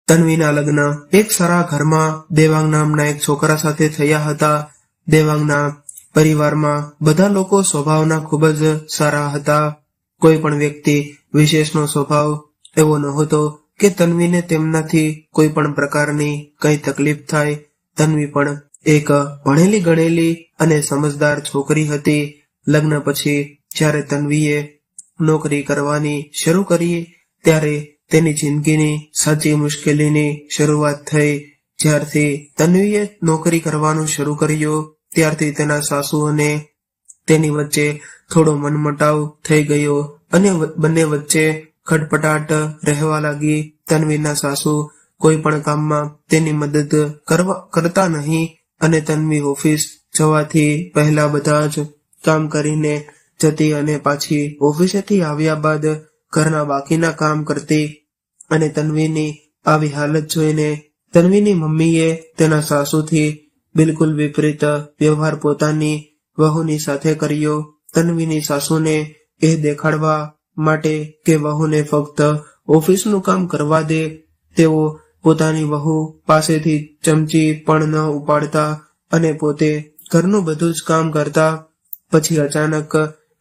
તન્વીના લગ્ન એક સારા ઘરમાં દેવાંગ નામના એક છોકરા સાથે થયા હતા. દેવાંગના પરિવારમાં બધા લોકો સ્વભાવના ખૂબ જ સારા હતા. કોઈ પણ વ્યક્તિ વિશેષનો સ્વભાવ એવો નહોતો કે તન્વીને તેમનાથી કોઈ પણ પ્રકારની કઈ તકલીફ થાય. તન્વી પણ એક ભણેલી ગણેલી અને સમજદાર છોકરી હતી. લગ્ન પછી જ્યારે તન્વીએ નોકરી કરવાની શરૂ કરી ત્યારે તેની જિંદગીની સાચી મુશ્કેલીની શરૂઆત થઈ. જ્યારથી તન્વીએ નોકરી કરવાનું શરૂ કર્યું ત્યારથી તેના સાસુ અને તેની વચ્ચે થોડો મનમટાવ થઈ ગયો અને બંને વચ્ચે ખટપટાટ રહેવા લાગી. તન્વીના સાસુ કોઈ પણ કામમાં તેની મદદ કરતા નહીં અને તન્વી ઓફિસ જવાથી પહેલા બધા જ કામ કરીને જતી અને પાછી ઓફિસેથી આવ્યા બાદ ઘરના બાકીના કામ કરતી. અને તન્વીની આવી હાલત જોઈને તન્વીની મમ્મીએ તેના સાસુથી બિલકુલ વિપરીત વ્યવહાર પોતાની વહુની સાથે કર્યો. તન્વીની સાસુને એ દેખાડવા માટે કે વહુને ફક્ત ઓફિસનું કામ કરવા દે તેઓ પોતાની વહુ પાસેથી ચમચી પણ ન ઉપાડતા અને પોતે ઘરનું બધું જ કામ કરતા. પછી અચાનક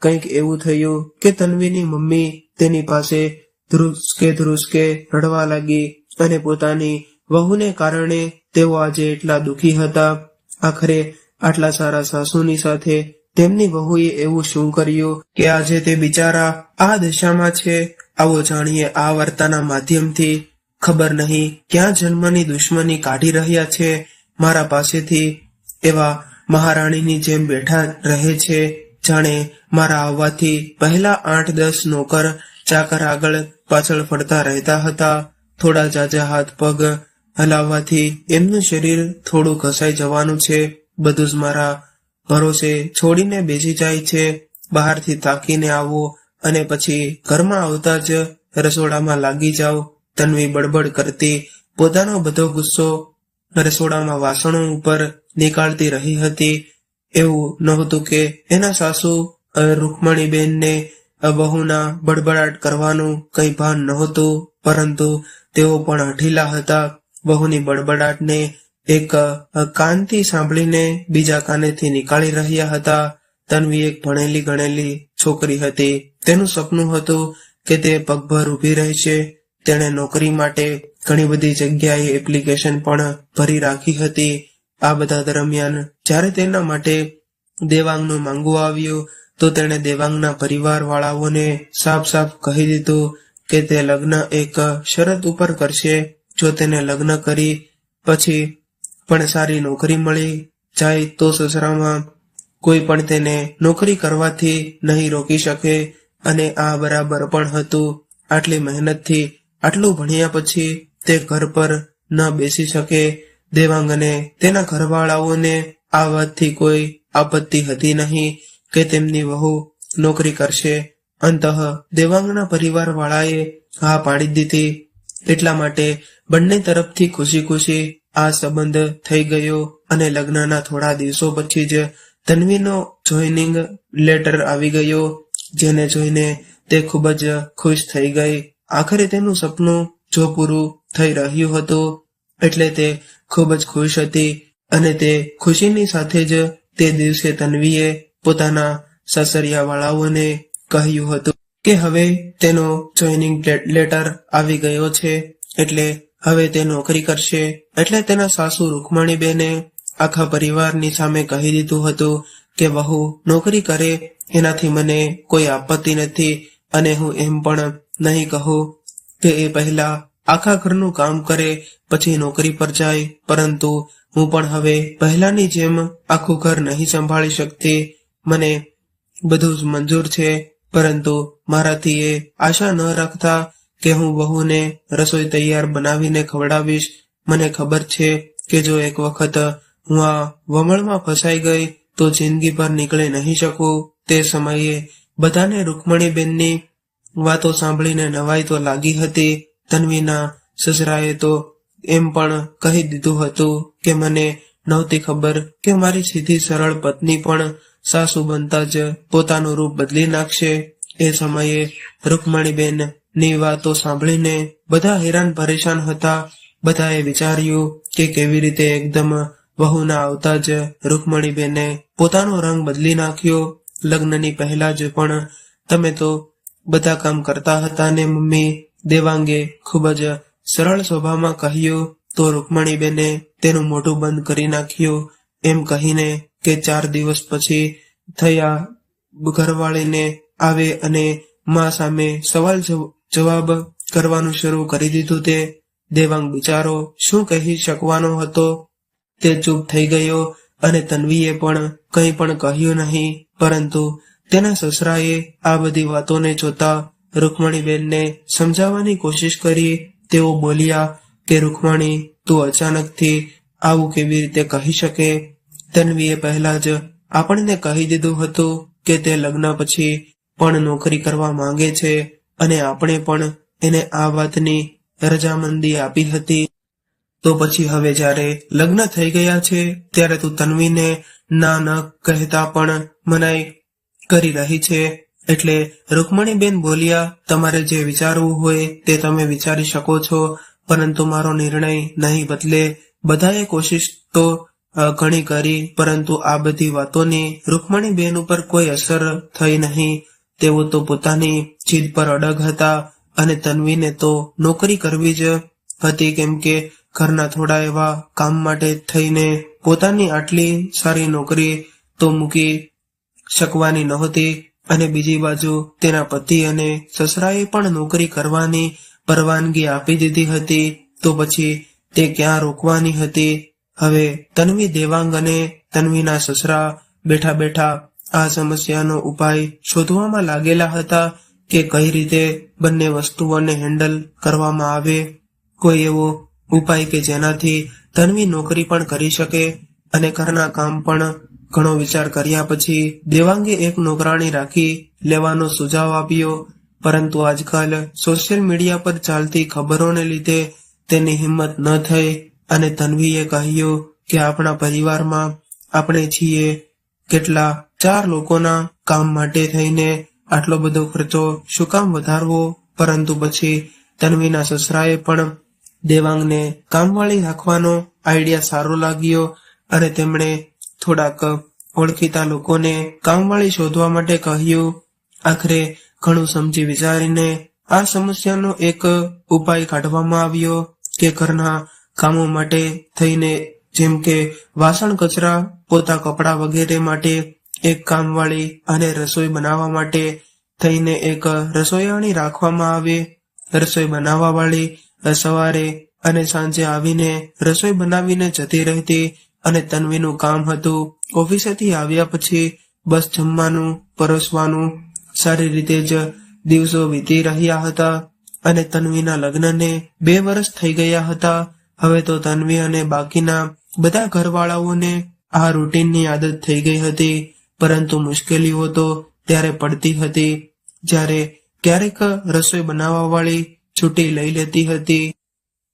કંઈક એવું થયું કે તન્વીની મમ્મી તેની પાસે ધ્રુસકે રડવા લાગી અને પોતાની વહુને કારણે તેઓ આજે એટલા દુઃખી હતા. આખરે આટલા સારા સાસુની સાથે તેમની વહુએ એવું શું કર્યું કે આજે તે બિચારા આ દશામાં છે? આવો જાણીએ આ વાર્તાના માધ્યમથી. ખબર નહીં ક્યાં જન્મની દુશ્મની કાઢી રહ્યા છે મારા પાસેથી. એવા મહારાણીની જેમ બેઠા રહે છે જાણે મારા આવવાથી પહેલા 8-10 નોકર ચાકર આગળ પાછળ ફરતા રહેતા હતા. થોડા જાજા હાથ પગ હલાવવાથી એમનું શરીર થોડું ઘસાઈ જવાનું છે. બધું જ મારા ભરોસે છોડીને બેસી જાય છે. બહારથી તાકીને આવો અને પછી ઘરમાં આવતા જ રસોડામાં લાગી જાઓ. તન્વી બડબડ કરતી પોતાનો બધો ગુસ્સો રસોડામાં વાસણો ઉપર નીકાળતી રહી હતી. એવું નહોતું કે એના સાસુ રૂકમણીબેનને બહુના બડબડાટ કરવાનું કઈ ભાન નહોતું, પરંતુ તેઓ પણ હઠીલા હતા. બહુની બડબડાટને એક કાનથી સાંભળીને બીજા કાનેથી નીકાળી રહ્યા હતા. તન્વી એક ભણેલી ગણેલી છોકરી હતી. તેનું સપનું હતું કે તે પગભર ઊભી રહેશે. તેણે નોકરી માટે ઘણી બધી જગ્યાએ એપ્લિકેશન પણ ભરી રાખી હતી. આ બધા દરમિયાન જ્યારે તેના માટે દેવાંગનું માંગવું આવ્યું તો તેણે દેવાંગના પરિવાર વાળાઓને સાફ કહી દીધું કે તે લગ્ન એક શરત ઉપર કરશે. જો તેને લગ્ન કરી પછી પણ સારી નોકરી મળી જાય તો સસરામાં કોઈ પણ તેને નોકરી કરવાથી નહીં રોકી શકે. અને આ બરાબર પણ હતું. આટલી મહેનતથી આટલું ભણ્યા પછી તે ઘર પર ન બેસી શકે. દેવાંગ અને તેના ઘરવાળાઓને આ વાતથી કોઈ આપત્તિ હતી નહીં કે તેમની વહુ નોકરી કરશે. અંતઃ દેવાંગના પરિવાર વાળાએ હા પાડી દીધી. એટલા માટે બંને તરફથી ખુશી આ સંબંધ થઈ ગયો અને લગ્નના થોડા દિવસો પછી જ તન્વીનો જોઈનિંગ લેટર આવી ગયો, જેને જોઈને તે ખૂબ જ ખુશ થઈ ગઈ. આખરે તેનું સપનું જો પૂરું થઈ રહ્યું હતું એટલે તે ખૂબ જ ખુશ હતી. અને તે ખુશીની સાથે જ તે દિવસે તન્વીએ પોતાના સાસરિયા વાળાઓને કહ્યું હતું કે હવે તેનો જોઈનિંગ લેટર આવી ગયો છે એટલે હવે તે નોકરી કરશે. એટલે તેના સાસુ રૂકમણીબેને આખા પરિવારની સામે કહી દીધું હતું કે વહુ નોકરી કરે એનાથી મને કોઈ આપત્તિ નથી અને હું એમ પણ નહીં કહું કે એ પહેલા આખા ઘરનું કામ કરે પછી નોકરી પર જાય, પરંતુ હું પણ હવે પહેલાની જેમ આખું ઘર નહીં સંભાળી શકતી. મને બધું જ મંજૂર છે, પરંતુ મારાથી એ આશા ન રાખતા કે હું વહુને રસોઈ તૈયાર બનાવીને ખવડાવીશ. મને ખબર છે કે જો એક વખત હું આ વમળમાં ફસાઈ ગઈ તો જિંદગી પર નીકળી નહીં શકું. તે સમયે બધાને રૂકમણીબેનની વાતો સાંભળીને નવાઈ તો લાગી હતી. તન્વીના સસરાએ તો એમ પણ કહી દીધું હતું કે મને નહોતી ખબર કે મારી સીધી સરળ પત્ની પણ સાસુ બનતા જ પોતાનું રૂપ બદલી નાખશે. એ સમયે રૂકમણીબેન ની વાતો સાંભળીને બધા હેરાન પરેશાન હતા. બધાએ વિચાર્યું કે કેવી રીતે એકદમ વહુના આવતા જ રૂકમણીબેને પોતાનો રંગ બદલી નાખ્યો. લગ્નની પહેલા જ પણ તમે તો બધા કામ કરતા હતા ને મમ્મી, દેવાંગે ખૂબ જ સરળ સ્વભાવમાં કહ્યું. તો રૂકમણીબેને તેનું મોઢું બંધ કરી નાખ્યું, એમ કહીને કે 4 દિવસ પછી થયા ઘરવાળીને આવે અને મા સામે સવાલ જવાબ કરવાનું શરૂ કરી દીધું. તે દેવાંગ બિચારો શું કહી શકવાનો હતો, તે ચૂપ થઈ ગયો અને તન્વીએ પણ કંઈ પણ કહ્યું નહીં. પરંતુ તેના સસરાએ આ બધી વાતોને જોતા રૂકમણીબેનને સમજાવવાની કોશિશ કરી. તેઓ બોલ્યા કે રૂકમણી, તું અચાનકથી આવું કેવી રીતે કહી શકે? તન્વીએ પહેલા જ આપણને કહી દીધું હતું કે તે લગ્ન પછી પણ નોકરી કરવા માંગે છે અને આપણે પણ એને આ વાતની રજામંદી આપી હતી. તો પછી હવે જ્યારે લગ્ન થઈ ગયા છે ત્યારે તું તન્વીને ના ન કહેતા પણ મનાઈ કરી રહી છે. એટલે રૂકમણીબેન બોલ્યા, તમારે જે વિચારવું હોય તે તમે વિચારી શકો છો, પરંતુ મારો નિર્ણય નહીં બદલે. બધાએ કોશિશ તો ઘણી કરી, પરંતુ આ બધી વાતોની રૂકમણીબેન ઉપર કોઈ અસર થઈ નહીં. તેઓ તો પોતાની જીદ પર અડગ હતા અને તન્વીને તો નોકરી કરવી જ હતી, કેમ કે ઘરના થોડા એવા કામ માટે થઈને પોતાની આટલી સારી નોકરી તો મૂકી શકવાની નહોતી. અને બીજી બાજુ તેના પતિ અને સસરાએ પણ નોકરી કરવાની પરવાનગી આપી દીધી હતી. તો પછી તે ક્યાં રોકવાની હતી? હવે તન્વી, દેવાંગ અને તન્વીના સસરા બેઠા બેઠા આ સમસ્યાનો ઉપાય શોધવામાં લાગેલા હતા કે કઈ રીતે બંને વસ્તુઓને હેન્ડલ કરવામાં આવે. કોઈ એવો ઉપાય કે જેનાથી તન્વી નોકરી પણ કરી શકે અને ઘરના કામ પણ. ઘણો વિચાર કર્યા પછી દેવાંગે એક નોકરાણી રાખી લેવાનો સુઝાવ આપ્યો, પરંતુ આજકાલ સોશિયલ મીડિયા પર ચાલતી ખબરોને લીધે તેની હિંમત ન થઈ અને તન્વીએ કહ્યું કે આપણા પરિવારમાં આપણે છીએ કેટલા, 4 લોકોના કામ માટે થઈને આટલો બધો ખર્ચો શું કામ વધારવો? પરંતુ પછી તન્વીના સસરાએ પણ દેવાંગને કામવાળી રાખવાનો આઈડિયા સારો લાગ્યો અને તેમણે થોડાક ઓળખીતા લોકોને કામવાળી શોધવા માટે કહ્યું. આખરે ઘણું સમજી વિચારીને આ સમસ્યાનો એક ઉપાય કાઢવામાં આવ્યો કે ઘરના કામો માટે થઈને, જેમ કે વાસણ, કચરા, પોતા, કપડાં વગેરે માટે એક કામવાળી અને રસોઈ બનાવવા માટે થઈને એક રસોઈયાણી રાખવામાં આવે. રસોઈ બનાવવા વાળી સવારે અને સાંજે આવીને રસોઈ બનાવીને જતી રહેતી અને તન્વીનું કામ હતું ઓફિસેથી આવ્યા પછી બસ જમવાનું પરોસવાનું. સારી રીતે જ દિવસો વીતી રહ્યા હતા અને તન્વીના લગ્નને 2 વર્ષ થઈ ગયા હતા. હવે તો તન્વી અને બાકીના બધા ઘરવાળાઓને આ રૂટીનની આદત થઈ ગઈ હતી, પરંતુ મુશ્કેલીઓ તો ત્યારે પડતી હતી જ્યારે ક્યારેક રસોઈ બનાવવા વાળી છુટ્ટી લઈ લેતી હતી.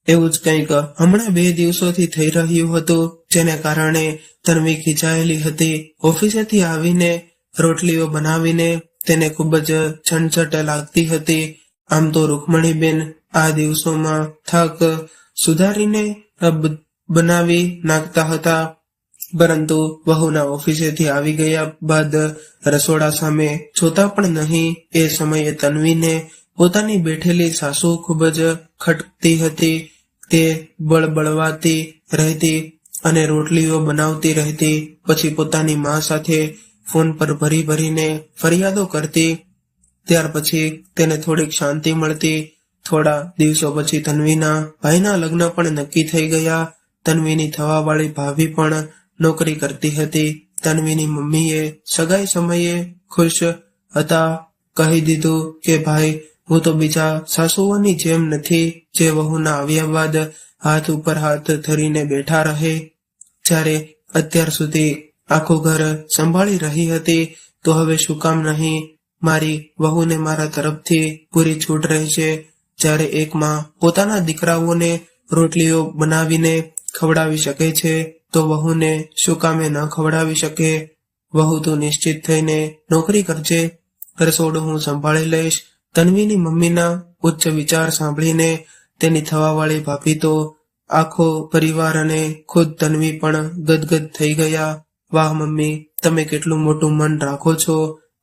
એવું જ કંઈક હમણાં 2 દિવસોથી થઈ રહ્યું હતું, જેને કારણે તન્વી ખીચાયેલી હતી. ઓફિસેથી આવીને રોટલીઓ બનાવીને તેને ખૂબ જ છણછટ લાગતી હતી. આમ તો રૂકમણીબેન આ દિવસોમાં થાક સુધારીને બનાવી નાખતા હતા, પરંતુ વહુના ઓફિસેથી આવી ગયા બાદ રસોડા સામે જોતા પણ નહીં. એ સમયે તન્વીને પોતાની બેઠેલી સાસુ ખૂબ જ ખટકતી હતી. તે બળબળવાતી રહેતી અને રોટલીઓ બનાવતી રહેતી. પછી પોતાની મા સાથે ફોન પર ભરીને ફરિયાદો કરતી. ત્યાર પછી તેને થોડીક શાંતિ મળતી. થોડા દિવસો પછી તન્વીના ભાઈના લગ્ન પણ નક્કી થઈ ગયા. તન્વીની થવાવાળી ભાભી પણ નોકરી કરતી હતી. તન્વીની મમ્મીએ સગાઈ સમયે ખુશ હતા કહી દીધું કે ભાઈ, હું તો બીજા સાસુઓની જેમ નથી જે વહુના આવ્યા બાદ હાથ ઉપર હાથ ધરીને બેઠા રહે. જ્યારે અત્યાર સુધી આખું ઘર સંભાળી રહી હતી, તો હવે શું કામ નહીં મારી વહુને મારા તરફથી પૂરી છૂટ રહેશે. જ્યારે એક માં પોતાના દીકરાઓને રોટલીઓ બનાવીને ખવડાવી શકે છે, તો વહુને શું કામે ન ખવડાવી શકે? વહુ તું નિશ્ચિત થઈને નોકરી કરજે, રસોડું હું સંભાળી લઈશ. તન્વીની મમ્મીના ઉચ્ચ વિચાર સાંભળીને તેની થવાવાળી ભાભી તો આખો પરિવાર અને ખુદ તન્વી પણ ગદગદ થઈ ગયા. વાહ મમ્મી, તમે કેટલું મોટું મન રાખો છો.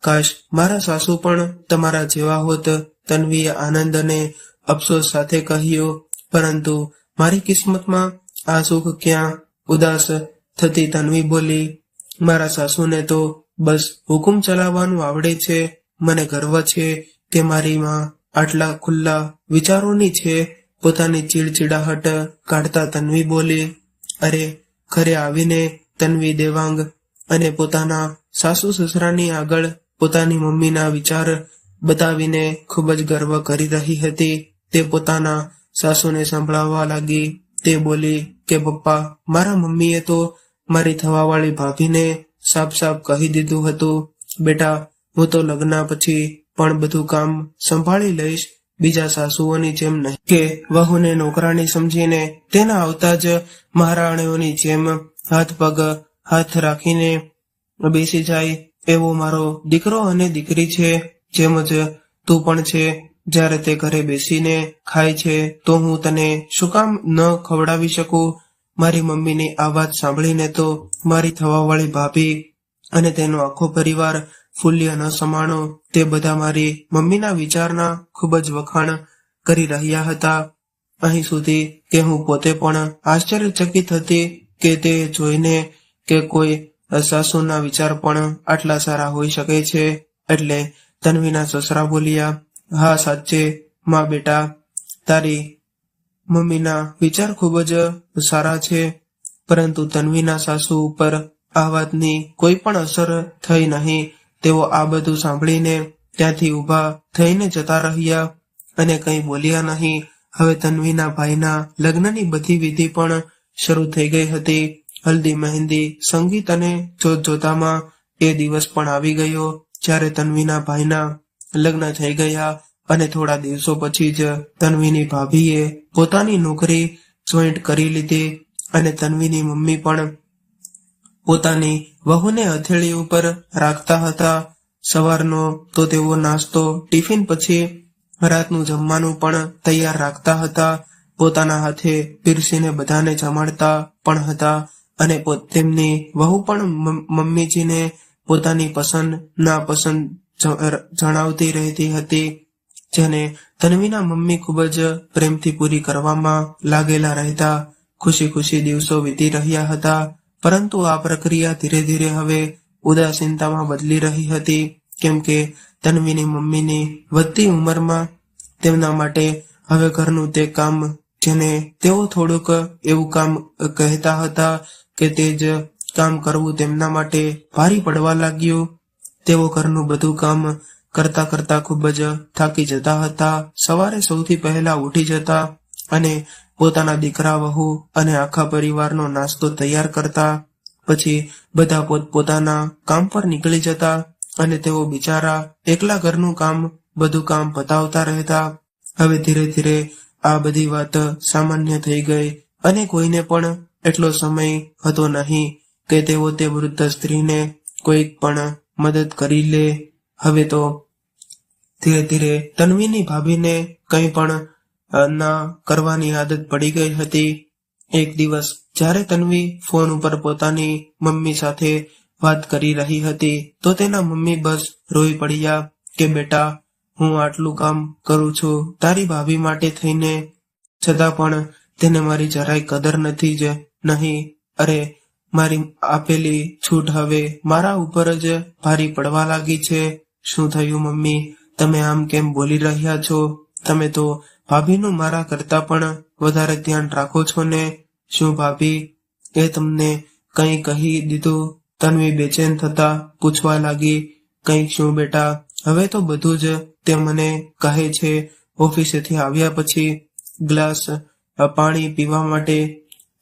કાશ મારા સાસુ પણ તમારા જેવા હોત, તન્વીએ આનંદ અને અફસોસ સાથે કહ્યું. પરંતુ મારી કિસ્મતમાં આ સુખ ક્યાં? ઉદાસ થતી તન્વી બોલી. મારા સાસુને તો બસ હુકુમ ચલાવવાનું આવડે છે. મને ગર્વ છે કે મારી માં આટલા ખુલ્લા વિચારોની છે. પોતાની ચીડચીડાહટ કાઢતા તન્વી બોલી. અરે, ઘરે આવીને તન્વી દેવાંગ અને પોતાના સાસુ સસરાની આગળ પોતાની મમ્મીના વિચાર બતાવીને ખૂબ જ ગર્વ કરી રહી હતી. તે પોતાના સાસુને સંભળાવવા લાગી. તે બોલી કે પપ્પા, મારા મમ્મીએ તો મારી થવાવાળી ભાભીને સાફ સાફ કહી દીધું હતું, બેટા હું તો લગ્ન પછી પણ બધું કામ સંભાળી લઈશ, બીજા સાસુઓની જેમ નહીં કે વહુને નોકરાણી સમજીને તેના આવતા જ મહારાણીઓની જેમ હાથ પગ હાથ રાખીને બેસી જાય. એવો મારો દીકરો અને દીકરી છે, જેમ જ તું પણ છે. જ્યારે તે ઘરે બેસીને ખાય છે તો હું તને શું કામ ન ખવડાવી શકું? મારી મમ્મીની આ વાત સાંભળીને તો મારી થવાવાળી ભાભી અને તેનો આખો પરિવાર ફૂલ્ય ન સમાણો. તે બધા મારી મમ્મીના વિચારના ખૂબ જ વખાણ કરી રહ્યા હતા. અહીં સુધી કે હું પોતે પણ આશ્ચર્યચકિત હતી કે તે જોઈને કે કોઈ સાસુના વિચાર પણ આટલા સારા હોઈ શકે છે. એટલે તન્વીના સસરા બોલ્યા, હા સાચે માં બેટા, તારી મમ્મીના વિચાર ખૂબ જ સારા છે. પરંતુ તન્વીના સાસુ ઉપર આ વાતની કોઈ પણ અસર થઈ નહીં. તેઓ આ બધું સાંભળીને ત્યાંથી ઊભા થઈને જતા રહ્યા અને કંઈ બોલ્યા નહીં. હવે તન્વીના ભાઈના લગ્નની બધી વિધિ પણ શરૂ થઈ ગઈ હતી. હલ્દી, મહેંદી, સંગીત અને જોતજોતામાં એ દિવસ પણ આવી ગયો જ્યારે તન્વીના ભાઈના લગ્ન થઈ ગયા અને થોડા દિવસો પછી જ તન્વીની ભાભીએ પોતાની નોકરી જોઈન્ટ કરી લીધી અને તન્વીની મમ્મી પણ પોતાની વહુને હથેળી ઉપર રાખતા હતા. સવારનો તો તેઓ નાસ્તો, ટિફિન પછી રાતનું જમવાનું પણ તૈયાર રાખતા હતા. પોતાના હાથે પીરસીને બધાને જમાડતા પણ હતા અને તેમની વહુ પણ મમ્મીજીને પોતાની પસંદ ના પસંદ જણાવતી રહેતી હતી, જેને તન્વીના મમ્મી ખૂબ જ પ્રેમથી પૂરી કરવામાં લાગેલા રહેતા. ખુશી ખુશી દિવસો વીતી રહ્યા હતા. પરંતુ આ પ્રક્રિયા ધીરે ધીરે હવે ઉદાસીનતામાં બદલી રહી હતી, કેમ કે તન્વીની મમ્મીની વધતી ઉંમરમાં તેમના માટે હવે ઘરનું તે કામ, જેને તેઓ થોડુંક એવું કામ કહેતા હતા કે તે જ કામ કરવું તેમના માટે ભારી પડવા લાગ્યું. તેઓ ઘરનું બધું કામ કરતા કરતા ખૂબ જ થાકી જતા હતા. સવારે સૌથી પહેલા ઉઠી જતા અને પોતાના દીકરા, વહુ અને આખા પરિવારનો નાસ્તો તૈયાર કરતા. પછી બધા પોતપોતાના કામ પર નીકળી જતા અને તેઓ બિચારા એકલા ઘરનું બધું કામ પતાવતા રહેતા. હવે ધીરે ધીરે આ બધી વાત સામાન્ય થઈ ગઈ અને કોઈને પણ એટલો સમય હતો નહીં કે તેઓ તે વૃદ્ધ સ્ત્રીને કોઈ પણ મદદ કરી લે. હવે તો ધીરે ધીરે તન્વીની ભાભીને કંઈ પણ ના કરવાની આદત પડી ગઈ હતી. એક દિવસ જ્યારે તન્વી ફોન ઉપર પોતાની મમ્મી સાથે વાત કરી રહી હતી તો તેના મમ્મી બસ રોઈ પડ્યા કે બેટા, હું આટલું કામ કરું છું તારી ભાભી માટે થઈને, છતાં પણ તેને મારી જરાય કદર નથી જ નહીં. અરે, મારી આપેલી છૂટ હવે મારા ઉપર જ ભારી પડવા લાગી છે. શું થયું મમ્મી, તમે આમ કેમ બોલી રહ્યા છો? તમે તો ભાભીનું મારા કરતા પણ વધારે ધ્યાન રાખો છો ને. શું ભાભી એ તમને કંઈ કહી દીધું? તન્વી બેચેન થતા પૂછવા લાગી. કંઈક શું બેટા? હવે તો બધું જ તે મને કહે છે. ઓફિસેથી આવ્યા પછી ગ્લાસ પાણી પીવા માટે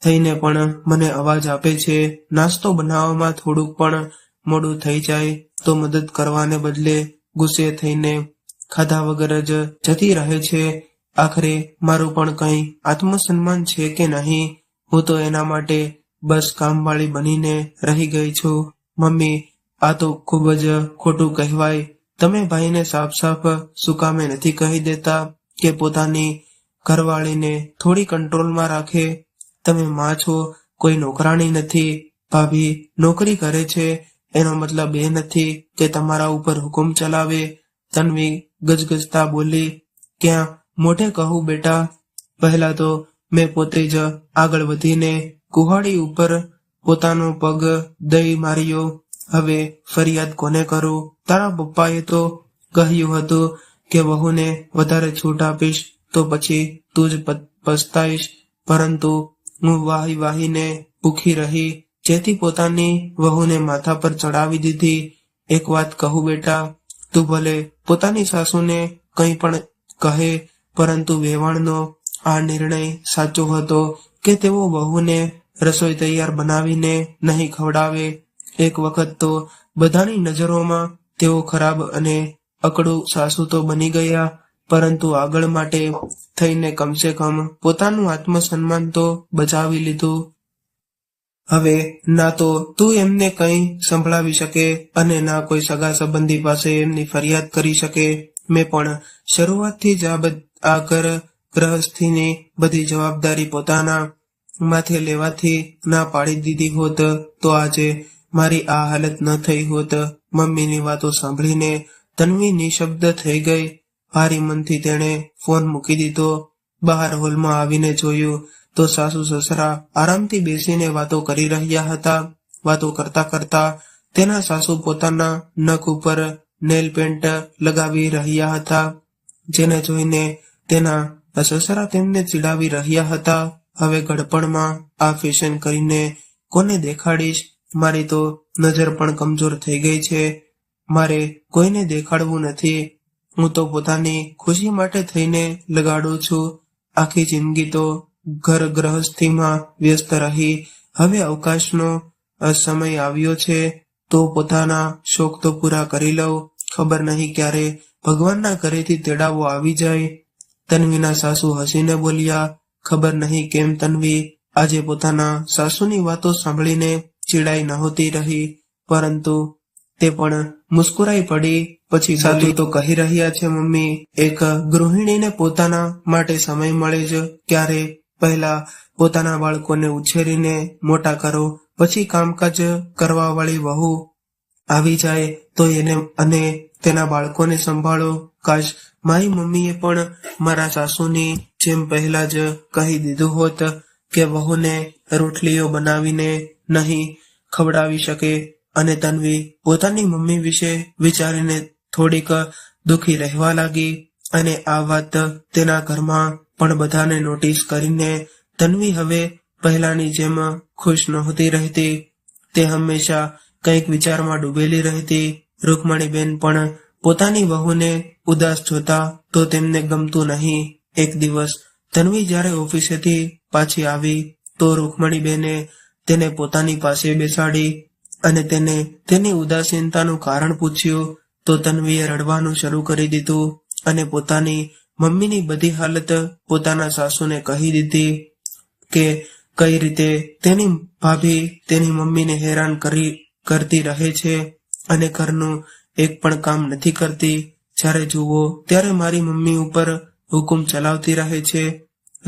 થઈને પણ મને અવાજ આપે છે. નાસ્તો બનાવવામાં થોડુંક પણ મોડું થઈ જાય તો મદદ કરવાને બદલે ગુસ્સે થઈને ખાધા વગર જ જતી રહે છે. આખરે મારું પણ કંઈ આત્મસન્માન છે કે નહીં? હું તો એના માટે બસ કામવાળી બનીને રહી ગઈ છું. મમ્મી, આ તો ખૂબ જ ખોટું કહેવાય. તમે ભાઈને સાફ સાફ સુકામે નથી કહી દેતા કે પોતાની ઘરવાળીને થોડી કંટ્રોલમાં રાખે? તમે માં છો, કોઈ નોકરાણી નથી. ભાભી નોકરી કરે છે એનો મતલબ એ નથી કે તમારા ઉપર હુકુમ ચલાવે. તન્વી ગજગજતા બોલી, ક્યાં મોઢે કહું બેટા. પહેલા તો મેં પોતે જ આગળ વધીને કુહાડી ઉપર પોતાનો પગ દઈ માર્યો. હવે ફરિયાદ કોને કરું? તારા પપ્પાએ તો કહ્યું હતું કે વહુને વધારે છૂટ આપીશ તો પછી તું જ પસ્તાઈશ. પરંતુ હું વાહી વાહીને ભૂખી રહી, જેથી પોતાની વહુને માથા પર ચડાવી દીધી. એક વાત કહું બેટા, તું ભલે પોતાની સાસુને કંઈ પણ કહે, પરંતુ વેવાણનો આ નિર્ણય સાચો હતો કે તેઓ વહુને રસોઈ તૈયાર બનાવીને નહીં ખવડાવે. એક વખત તો બધાની નજરોમાં તેઓ ખરાબ અને અકડું સાસુ તો બની ગયા, પરંતુ આગળ માટે થઈને કમસે કમ પોતાનું આત્મસન્માન તો બચાવી લીધું. હવે ના તો તું એમને કંઈ સંભળાવી શકે અને ના કોઈ સગા સંબંધી પાસે એમની ફરિયાદ કરી શકે. મેં પણ શરૂઆતથી જ આ ગ્રહસ્થીની બધી જવાબદારી પોતાના માથે લેવાથી ના પાડી દીધી હોત તો આજે મારી આ હાલત ન થઈ હોત. મમ્મીની વાતો સાંભળીને તન્વી નિશબ્દ થઈ ગઈ. ભારી મનથી તેણે ફોન મૂકી દીધો. બહાર હોલમાં આવીને જોયું તો સાસુ સસરા આરામથી બેસીને વાતો કરી રહ્યા હતા. વાતો કરતા કરતા તેના સાસુ પોતાના નખ ઉપર નેલ પેન્ટ લગાવી રહ્યા હતા, જેને જોઈને તેના સસરા તેમને ચીડાવી રહ્યા હતા. હવે ગડપણમાં આ ફેશન કરીને કોને દેખાડીશ? મારી તો નજર પણ કમજોર થઈ ગઈ છે. મારે કોઈને દેખાડવું નથી. હું તો પોતાની ખુશી માટે થઈને લગાડું છું. આખી જિંદગી તો ઘર ગ્રહસ્થીમાં વ્યસ્ત રહી. હવે અવકાશનો સમય આવ્યો છે તો પોતાના શોખ તો પૂરા કરી લઉં. ખબર નહીં ક્યારે ભગવાનના ઘરેથી તેડાવો આવી જાય. તન્વીના સાસુ હસીને બોલ્યા. ખબર નહીં કેમ તન્વી આજે પોતાના સાસુની વાતો સાંભળીને ચીડાઈ નહોતી રહી, પરંતુ તે પણ મુસ્કુરાઈ પડી. પછી સાસુ તો કહી રહ્યા છે, મમ્મી, એક ગૃહિણીને પોતાના માટે સમય મળે જ ક્યારે? પહેલા પોતાના બાળકોને ઉછેરીને મોટા કરો, પછી કામકાજ કરવા વાળી વહુ આવી જાય તો એને અને તેના બાળકોને સંભાળો. કાશ મારી મમ્મીએ પણ મારા સાસુની જેમ પહેલા જ કહી દીધું હોત કે વહુને રોટલીઓ બનાવીને નહીં ખવડાવી શકે. અને તન્વી પોતાની મમ્મી વિશે વિચારીને થોડીક દુઃખી રહેવા લાગી. અને આ વાત તેના ઘરમાં પણ બધાને નોટિસ કરીને તન્વી હવે પહેલાની જેમ ખુશ નહોતી રહેતી. તે હંમેશા કંઈક વિચારમાં ડૂબેલી રહેતી. રૂકમણીબેન પણ પોતાની વહુને ઉદાસ જોતા તો તેમને ગમતું નહીં. એક દિવસ તન્વી જ્યારે ઓફિસેથી પાછી આવી તો રૂકમણીબેને તેને પોતાની પાસે બેસાડી અને તેને તેની ઉદાસીનતાનું કારણ પૂછ્યું. તો તન્વીએ રડવાનું શરૂ કરી દીધું અને પોતાની મમ્મીની બધી હાલત પોતાના સાસુને કહી દીધી કે કઈ રીતે તેની ભાભી તેની મમ્મીને હેરાન કરતી રહે છે અને ઘરનું એક પણ કામ નથી કરતી. જ્યારે જુઓ ત્યારે મારી મમ્મી ઉપર હુકુમ ચલાવતી રહે છે.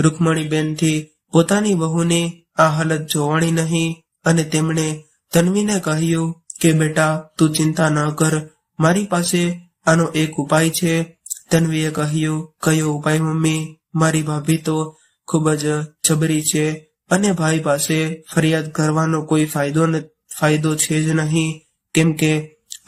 રૂકમણીબેનથી પોતાની વહુની આ હાલત જોવાણી નહીં અને તેમણે તન્વીને કહ્યું કે બેટા, તું ચિંતા ન કર, મારી પાસે આનો એક ઉપાય છે. તન્વીએ કહ્યું, કયો ઉપાય મમ્મી? મારી ભાભી તો ખૂબ જ જબરી છે અને ભાઈ પાસે ફરિયાદ કરવાનો કોઈ ફાયદો છે જ નહીં, કેમ કે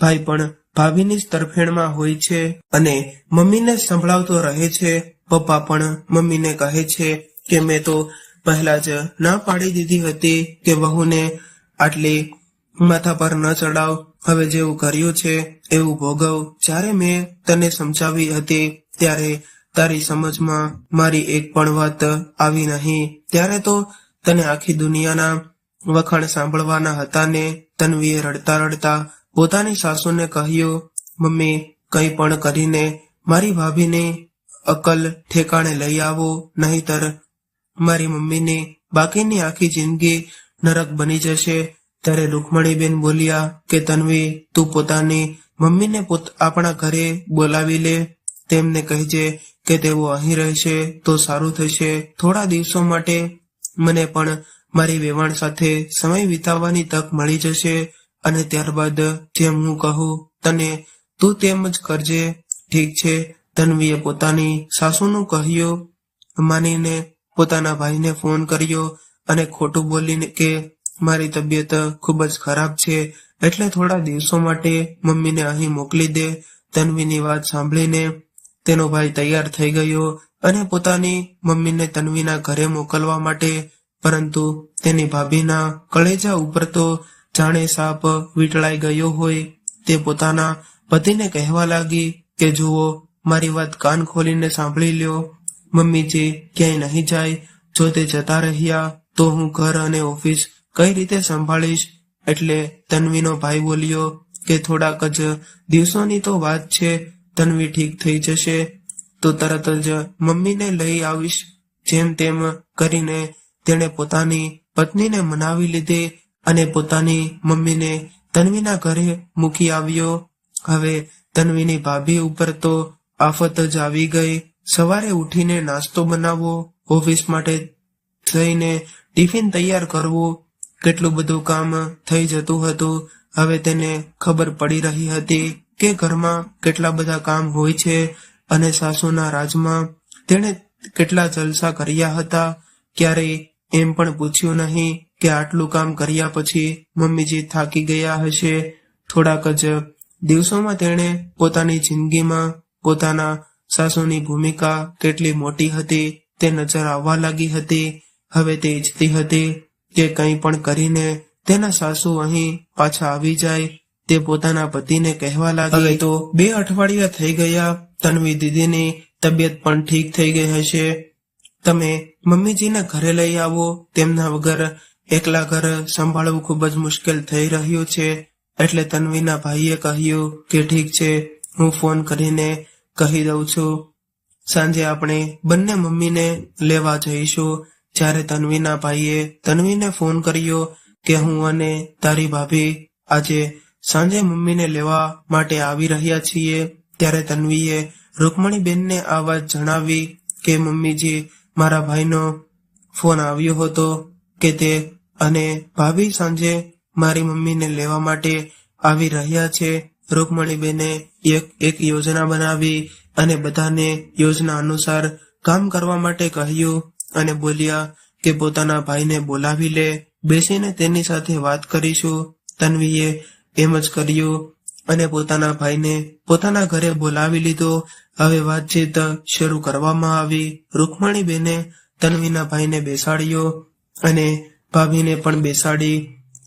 ભાઈ પણ ભાભીની જ તરફેણમાં હોય છે અને મમ્મીને સંભળાવતો રહે છે. પપ્પા પણ મમ્મીને કહે છે કે મેં તો પહેલા જ ના પાડી દીધી હતી કે વહુને આટલી માથા પર ન ચડાવ. હવે જેવું કર્યું છે એવું ભોગવ. જ્યારે મેં તને સમજાવી હતી ત્યારે તારી સમજમાં મારી એક પણ વાત આવી નહીં. ત્યારે તો તને આખી દુનિયાના વખાણ સાંભળવાના હતા ને. તન્વીએ રડતા રડતા પોતાની સાસુને કહ્યું, મમ્મી, કંઈ પણ કરીને મારી ભાભીને અકલ ઠેકાણે લઈ આવો, નહીતર મારી મમ્મીની બાકીની આખી જિંદગી નરક બની જશે. ત્યારે રૂકમણીબેન બોલ્યા કે તન્વી, તું પોતાની મમ્મીને આપણા ઘરે બોલાવી લે. તેમને કહેજે કે તેઓ અહીં રહેશે તો સારું થશે. થોડા દિવસો માટે મને પણ મારી વેવાણ સાથે સમય વિતાવવાની તક મળી જશે અને ત્યારબાદ જેમ હું કહું તને તું તેમ જ કરજે. ઠીક છે, તન્વીએ પોતાની સાસુનું કહ્યું માનીને પોતાના ભાઈને ફોન કર્યો અને ખોટું બોલીને કે મારી તબિયત ખૂબ જ ખરાબ છે, એટલે થોડા દિવસો માટે મમ્મીને અહીં મોકલી દે. તન્વીની વાત સાંભળીને તેનો ભાઈ તૈયાર થઈ ગયો અને પોતાની મમ્મીને તન્વીના ઘરે મોકલવા માટે, પરંતુ તેની ભાભીના કળેજા ઉપર તો જાણે સાપ વીંટળાઈ ગયો હોય. તે પોતાના પતિને કહેવા લાગી કે જુઓ, મારી વાત કાન ખોલીને સાંભળી લ્યો. મમ્મીજી ક્યાંય નહીં જાય. જો તે જતા રહ્યા તો હું ઘર અને ઓફિસ કઈ રીતે સંભાળીશ? એટલે તન્વીનો ભાઈ બોલ્યો કે થોડાક જ દિવસોની તો વાત છે, તન્વી ઠીક થઈ જશે તો તરત જ મમ્મીને લઈ આવીશ. જેમ તેમ કરીને તેણે પોતાની પત્નીને મનાવી લીધી અને પોતાની મમ્મીને તન્વીના ઘરે મૂકી આવ્યો. હવે તન્વીની ભાભી ઉપર તો આફત જ આવી ગઈ. સવારે ઉઠીને નાસ્તો બનાવવો, ઓફિસ માટે થઈને ટિફિન તૈયાર કરવું, કેટલું બધું કામ થઈ જતું હતું. હવે તેને ખબર પડી રહી હતી કે ઘરમાં કેટલા બધા કામ હોય છે અને સાસુના રાજમાં તેણે કેટલા જલસા કર્યા હતા. ક્યારેય એમ પણ પૂછ્યું નહીં કે આટલું કામ કર્યા પછી મમ્મીજી થાકી ગયા હશે. થોડાક જ દિવસોમાં તેણે પોતાની જિંદગીમાં પોતાના સાસુની ભૂમિકા કેટલી મોટી હતી તે નજર આવવા લાગી હતી. હવે તે ઈચ્છતી હતી કે કંઈ પણ કરીને તેના સાસુ અહીં પાછા આવી જાય. તે પોતાના પતિને કહેવા લાગી, હવે તો 2 અઠવાડિયા થઈ ગયા, તન્વી દીદીની તબિયત પણ ઠીક થઈ ગઈ હશે, તમે મમ્મીજીને ઘરે લઈ આવો. તેમના વગર એકલા ઘર સંભાળવું ખૂબ જ મુશ્કેલ થઈ રહ્યું છે. એટલે તન્વીના ભાઈએ કહ્યું કે ઠીક છે, હું ફોન કરીને કહી દઉં છું, સાંજે આપણે બંને મમ્મીને લેવા જઈશું. જ્યારે તન્વીના ભાઈએ તન્વીને ફોન કર્યો કે હું અને તારી ભાભી આજે સાંજે મમ્મીને લેવા માટે આવી રહ્યા છીએ, ત્યારે તન્વીએ રૂકમણીબેનને આ વાત જણાવી કે મમ્મીજી, મારા ભાઈનો ફોન આવ્યો હતો કે તે અને ભાભી સાંજે મારી મમ્મીને લેવા માટે આવી રહ્યા છે. રૂકમણીબેને એક યોજના બનાવી અને બધાને યોજના અનુસાર કામ કરવા માટે કહ્યું અને બોલ્યા કે પોતાના ભાઈને બોલાવી લે, બેસીને તેની સાથે વાત કરીશું. તન્વીએ એમ જ કર્યું અને પોતાના ભાઈને પોતાના ઘરે બોલાવી લીધો. હવે વાતચીત શરૂ કરવામાં આવી. રૂકમણીબેને તન્વીના ભાઈને બેસાડ્યો અને ભાભીને પણ બેસાડી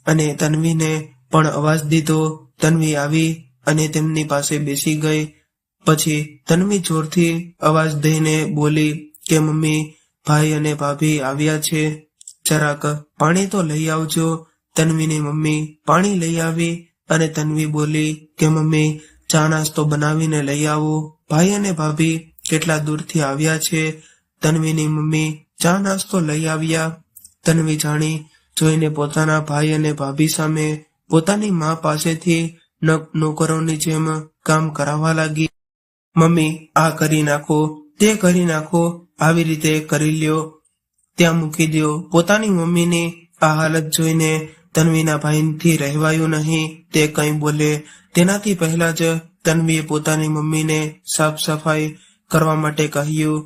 અને તન્વીને પણ અવાજ દીધો. તન્વી આવી અને તેમની પાસે બેસી ગઈ. પછી તન્વી જોરથી અવાજ દઈને બોલી કે મમ્મી, ભાઈ અને ભાભી આવ્યા છે, જરાક પાણી તો લઈ આવજો. તન્વીની મમ્મી પાણી લઈ આવી અને તન્વી બોલી કે મમ્મી, ચા નાસ્તો બનાવીને લઈ આવો, ભાઈ અને ભાભી કેટલા દૂરથી આવ્યા છે. તન્વીની મમ્મી ચા નાસ્તો લઈ આવ્યા. તન્વી જાણી જોઈને પોતાના ભાઈ અને ભાભી સામે પોતાની મા પાસેથી નોકરોની જેમ કામ કરાવવા લાગી. મમ્મી, આ કરી નાખો, તે કરી નાખો, આવી રીતે કરી લ્યો, ત્યાં મૂકી દો. પોતાની મમ્મીની આ હાલત જોઈને તન્વીના ભાઈથી રહેવાયું નહીં. તે કંઈ બોલે તેનાથી પહેલા જ તન્વીએ પોતાની મમ્મીને સાફ સફાઈ કરવા માટે કહ્યું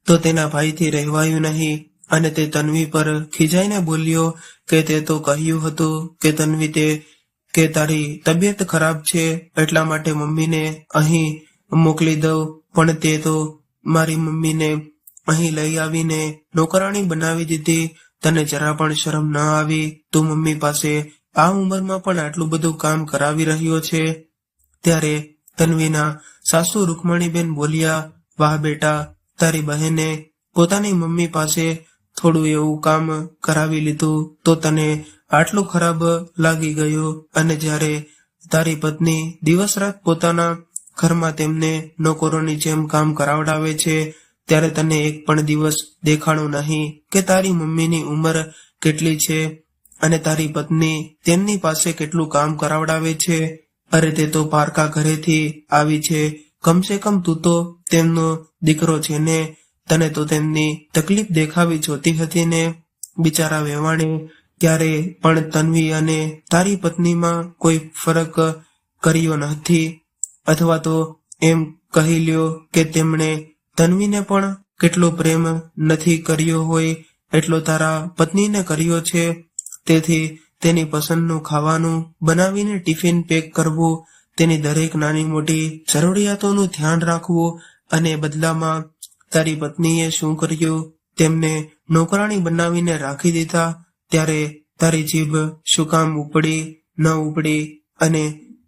તો તેના ભાઈથી રહેવાયું નહીં અને તે તન્વી પર ખીજાઈને બોલ્યો કે તે તો કહ્યું હતું કે તન્વી કે તારી તબિયત ખરાબ છે એટલા માટે મમ્મીને અહીં મોકલી દઉં, પણ તે તો મારી મમ્મીને અહીં લઈ આવીને નોકરાણી બનાવી દીધી. તને જરા પણ શરમ ન આવી? તું મમ્મી પાસે આ ઉંમરમાં પણ આટલું બધું કામ કરાવી રહ્યો છે. ત્યારે તન્વીના સાસુ રૂકમણીબેન બોલ્યા, વાહ બેટા, તારી બહેને પોતાની મમ્મી પાસે થોડું એવું કામ કરાવી લીધું તો તને આટલું ખરાબ લાગી ગયું, અને જ્યારે તારી પત્ની દિવસ રાત પોતાના ઘરમાં તેમને નોકરોની જેમ કામ કરાવડાવે છે ત્યારે તને એક પણ દિવસ દેખાણું નહીં કે તારી મમ્મીની ઉંમર કેટલી છે અને તારી પત્ની તેમની પાસે કેટલું કામ કરાવડાવે છે. અરે તે તો પારકા ઘરેથી આવી છે, કમસે કમ તું તો તેમનો દીકરો છે ને, તને તો તેમની તકલીફ દેખાવી જોતી હતી ને. બિચારા વેવાણે ક્યારે પણ તન્વી અને તારી પત્નીમાં કોઈ ફરક કર્યો નથી, અથવા તો એમ કહી લ્યો કે તેમણે તન્વીને પણ કેટલો પ્રેમ નથી કર્યો હોય એટલો તારા પત્નીને કર્યો છે. તેથી તેની પસંદનું ખાવાનું બનાવીને ટિફિન પેક કરવું, તેની દરેક નાની મોટી જરૂરિયાતોનું ધ્યાન રાખવું, અને બદલામાં તારી પત્નીએ શું કર્યું, તેમને નોકરાણી બનાવીને રાખી દીધા. ત્યારે તારી જીભ શું કામ ઉપડી ન ઉપડી, અને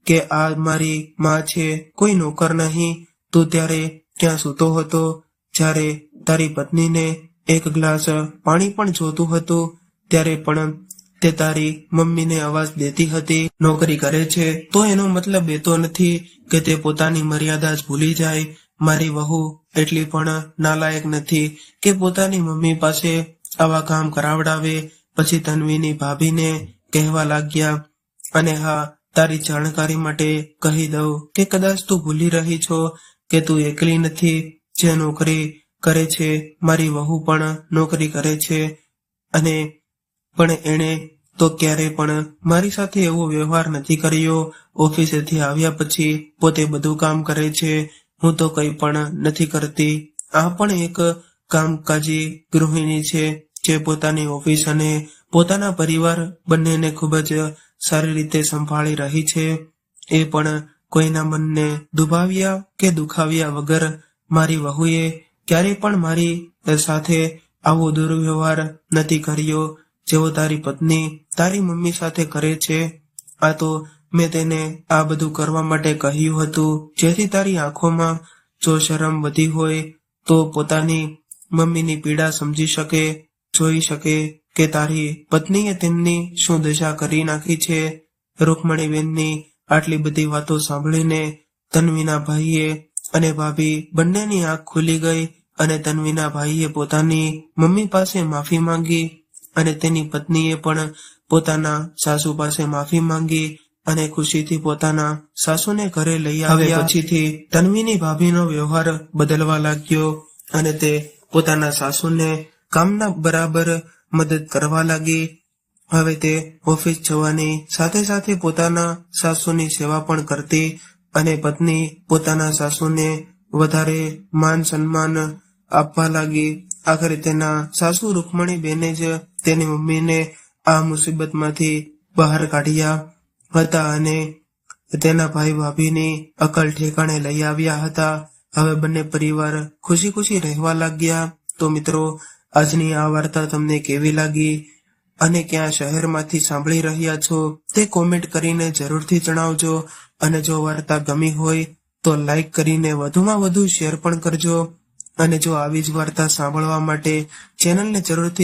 કે આ મારી માં છે, કોઈ નોકર નહીં. તું ત્યારે ક્યાં સૂતો હતો જ્યારે તારી પત્નીને એક ગ્લાસ પાણી પણ જોતું હતું, ત્યારે પણ તે તારી મમ્મીને અવાજ દેતી હતી. નોકરી કરે છે તો એનો મતલબ એ તો નથી કે તે પોતાની મર્યાદા જ ભૂલી જાય. મારી વહુ એટલી પણ નાલાયક નથી કે પોતાની મમ્મી પાસે આવા કામ કરાવડાવે. પછી તન્વીની ભાભીને કહેવા લાગ્યા, અને હા, તારી જાણકારી માટે કહી દઉં કે કદાચ તું ભૂલી રહી છો કે તું એકલી નથી જે નોકરી કરે છે. મારી વહુ પણ નોકરી કરે છે, અને પણ એણે તો ક્યારે પણ મારી સાથે એવો વ્યવહાર નથી કર્યો. ઓફિસેથી આવ્યા પછી પોતે બધું કામ કરે છે, હું તો કંઈ પણ નથી કરતી. આ પણ એક કામકાજી ગૃહિણી છે જે પોતાની ઓફિસ અને પોતાના પરિવાર બંનેને ખૂબ જ સારી રીતે સંભાળી રહી છે. એ પણ કોઈના મનને દુભાવ્યા કે દુખાવ્યા વગર. મારી વહુએ ક્યારેય પણ મારી સાથે આવો દુર્વ્યવહાર નથી કર્યો જેવો તારી પત્ની તારી મમ્મી સાથે કરે છે. આ તો મેં તેને આ બધું કરવા માટે કહ્યું હતું, જેથી તારી આંખોમાં જો શરમ વધી હોય તો પોતાની મમ્મીની પીડા સમજી શકે, જોઈ શકે કે તારી પત્નીએ તેમની શું દશા કરી નાખી છે. રૂકમણીબેનની આટલી બધી વાતો સાંભળીને તન્વીના ભાઈએ અને ભાભી બંનેની આંખ ખુલી ગઈ, અને તન્વીના ભાઈએ પોતાની મમ્મી પાસે માફી માંગી, અને તેની પત્નીએ પણ પોતાના સાસુ પાસે માફી માંગી, અને ખુશીથી પોતાના સાસુને ઘરે લઈ આવ્યા. પછીથી તન્વીની ભાભીનો વ્યવહાર બદલવા લાગ્યો, અને તે પોતાના સાસુને કામના બરાબર મદદ કરવા લાગી. હવે તે ઓફિસ જવાની સાથે સાથે પોતાના સાસુની સેવા પણ કરતી, અને પત્ની પોતાના સાસુને વધારે માન સન્માન આપવા લાગી. આખરે તેના સાસુ રૂકમણીબેને જ તેની મમ્મીને આ મુસીબતમાંથી બહાર કાઢ્યા હતા, અને તેના ભાઈ ભાભીની અકલ ઠેકાણે લઈ આવ્યા હતા. હવે બંને પરિવાર ખુશી ખુશી રહેવા લાગ્યા. તો મિત્રો, આજની આ વાર્તા તમને કેવી લાગી અને ક્યાં શહેરમાંથી સાંભળી રહ્યા છો તે કોમેન્ટ કરીને જરૂરથી જણાવજો. અને જો વાર્તા ગમી હોય તો લાઈક કરીને વધુમાં વધુ શેર પણ કરજો. અને જો આવી જ વાર્તા સાંભળવા માટે ચેનલને જરૂરથી